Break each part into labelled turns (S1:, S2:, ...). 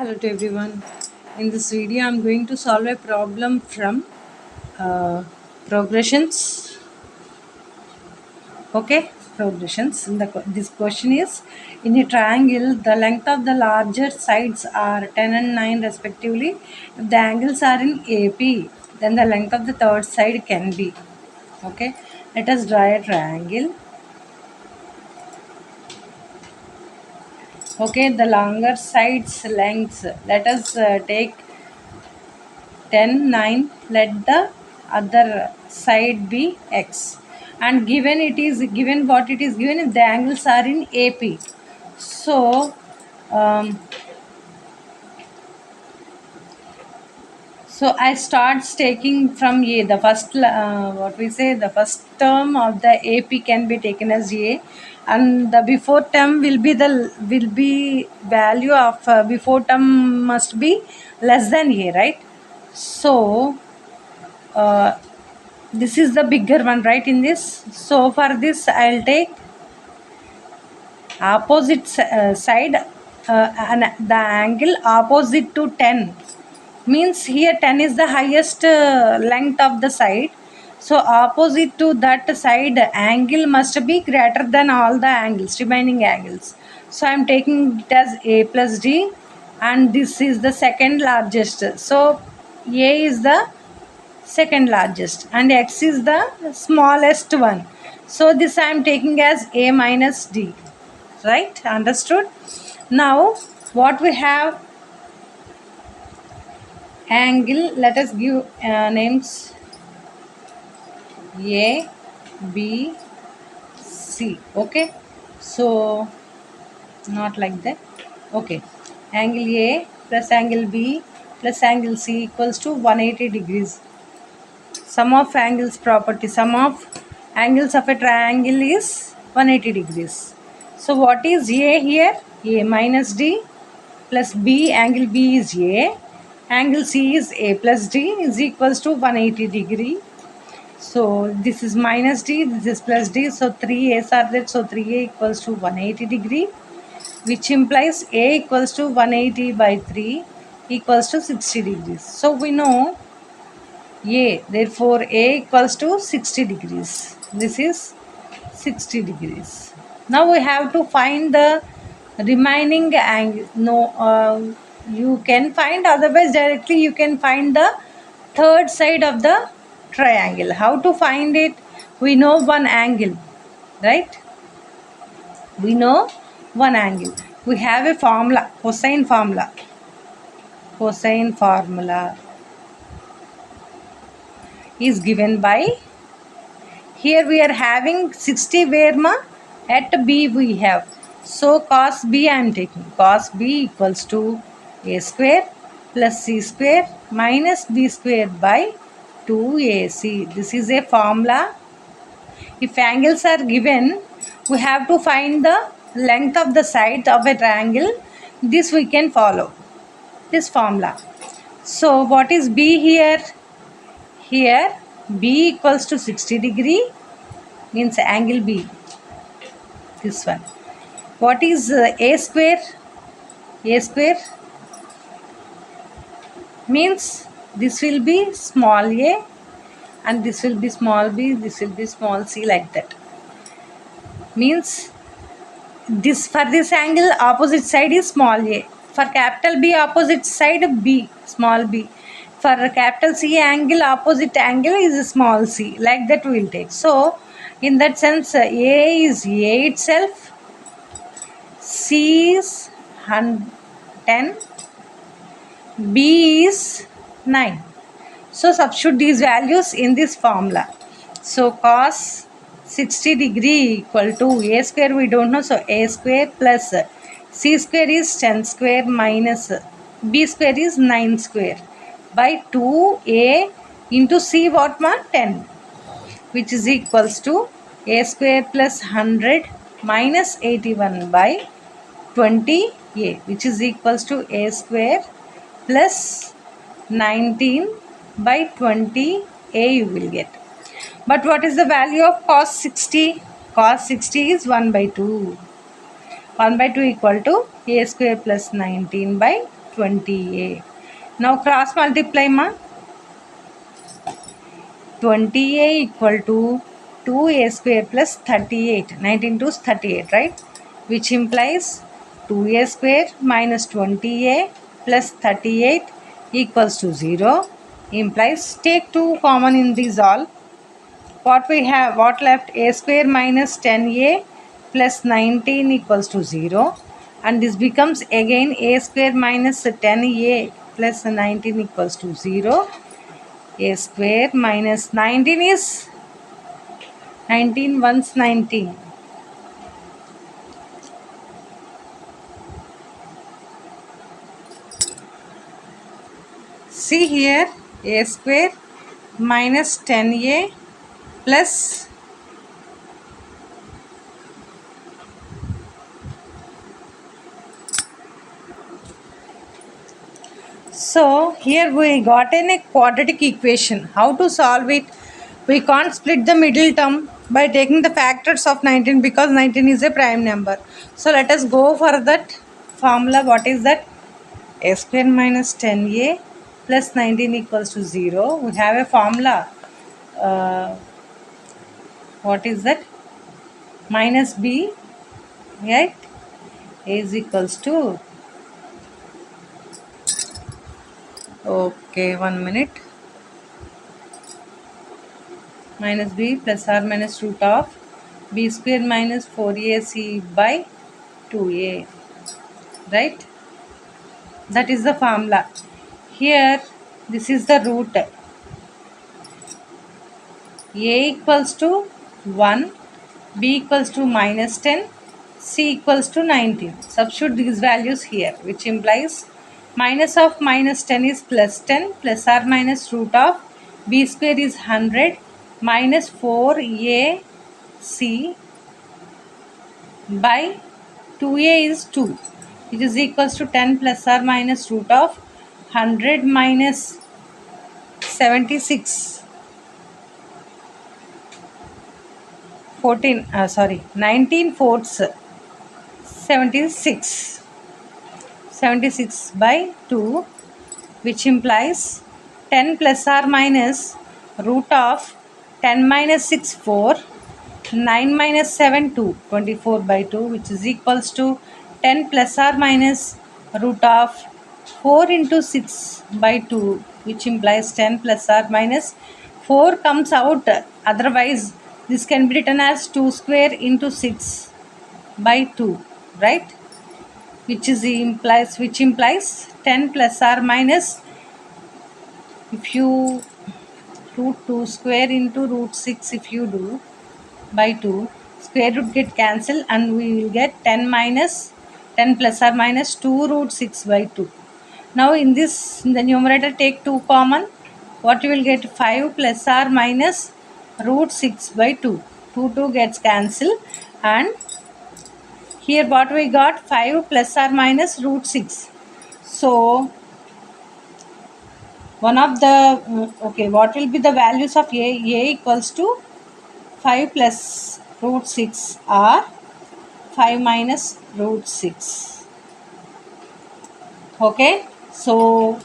S1: Hello to everyone. In this video, I'm going to solve a problem from uh, progressions. Okay, progressions. This question is: in a triangle, the length of the larger sides are 10 and 9 respectively. If the angles are in AP, then the length of the third side can be. Okay, let us draw a triangle. Okay, the longer sides lengths. Let us take 10 9. Let the other side be x, and given it is given what it is given if the angles are in AP. So um, I starts taking from A. The first what we say, the first term of the AP can be taken as A, and the before term will be value of before term must be less than A, right? So uh, this is the bigger one, right? In this, so for this I'll take opposite side, and the angle opposite to 10 means here 10 is the highest length of the side, so opposite to that side angle must be greater than all the angles, remaining angles. So I'm taking it as A plus D, and this is the second largest, so A is the second largest and x is the smallest one, so this I am taking as A minus D, right? Understood? Now what we have, angle, let us give names A, B, C. Okay, so not like that. Okay, angle A plus angle B plus angle C equals to 180 degrees. Sum of angles property, sum of angles of a triangle is 180 degrees. So what is A here? A minus D plus B, angle B is A, angle C is A plus D is equals to 180 degree. So this is minus D, this is plus D, so 3 A's are there, so 3A equals to 180 degree, which implies A equals to 180 by 3 equals to 60 degrees. So we know A, therefore A equals to 60 degrees. This is 60 degrees. Now we have to find the remaining angle. No, you can find, otherwise directly you can find the third side of the triangle. How to find it? We know one angle, right? We know one angle. We have a formula, cosine formula. Cosine formula is given by, here we are having 60 where ma at B we have. So cos B I am taking. Cos B equals to A square plus C square minus B square by 2AC. This is a formula. If angles are given, we have to find the length of the side of a triangle. This we can follow, this formula. So what is B here? Here B equals to 60 degree means angle B, this one. What is A square? A square means this will be small a and this will be small b, this will be small c, like that. Means this, for this angle opposite side is small a, for capital B opposite side B, small b, for capital C angle opposite angle is small c, like that we will take. So in that sense A is A itself, C is 10, B is 9. So substitute these values in this formula. So cos 60 degree equal to A square we don't know, so A square plus C square is 10 square minus B square is 9 square by 2A into C what ma 10, which is equals to A square plus 100 minus 81 by 20A, which is equals to A square plus 19 by 20A you will get. But what is the value of cos 60? Cos 60 is 1 by 2. 1 by 2 equal to A square plus 19 by 20a. Now cross multiply ma. 20a equal to 2a square plus 38. 19 to 38, right? Which implies 2a square minus 20a plus 38 equals to 0. Implies take 2 common in these all. What we have, what left? A square minus 10a plus 19 equals to 0. And this becomes again a square minus 10a plus 19 equals to 0. A square minus 19 is 19 once 19. See here, a square minus 10a plus so here we got in a quadratic equation. How to solve it? We can't split the middle term by taking the factors of 19 because 19 is a prime number. So let us go for that formula. What is that? A square minus 10a plus 19 equals to 0. We have a formula. Uh, what is that? Minus b, right? A is equals to, okay, 1 minute, minus b plus or minus root of b square minus 4ac by 2a, right? That is the formula. Here this is the root. A equals to 1, b equals to minus 10, c equals to 19. Substitute these values here, which implies minus of minus 10 is plus 10 plus or minus root of b square is 100 minus 4ac by 2a is 2, which is equals to 10 plus or minus root of 100 minus 76 14 sorry 19 fourths 76 76 by 2, which implies 10 plus or minus root of 10 minus 6 4, 9 minus 7 2, 24 by 2, which is equals to 10 plus or minus root of 4 into 6 by 2, which implies 10 plus or minus 4 comes out. Otherwise this can be written as 2 square into 6 by 2, right? Which implies 10 plus or minus, if you root 2 square into root 6, if you do by 2, square root get cancelled and we will get 10 minus 10 plus or minus 2 root 6 by 2. Now in this, in the numerator, take 2 common. What you will get? 5 plus or minus root 6 by 2. 2 gets cancelled, and here what we got? 5 plus or minus root 6. So one of the okay, what will be the values of a? A equals to 5 plus root 6 or 5 minus root 6. Okay, so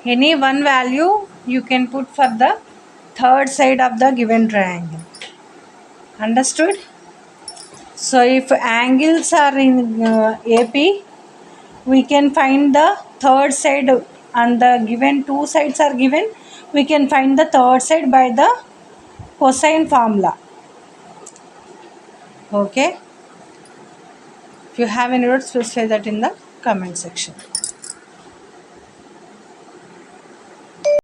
S1: any one value you can put for the third side of the given triangle. Understood? So if angles are in AP, we can find the third side, and the given two sides are given, we can find the third side by the cosine formula. Okay, if you have any notes, please say that in the comment section.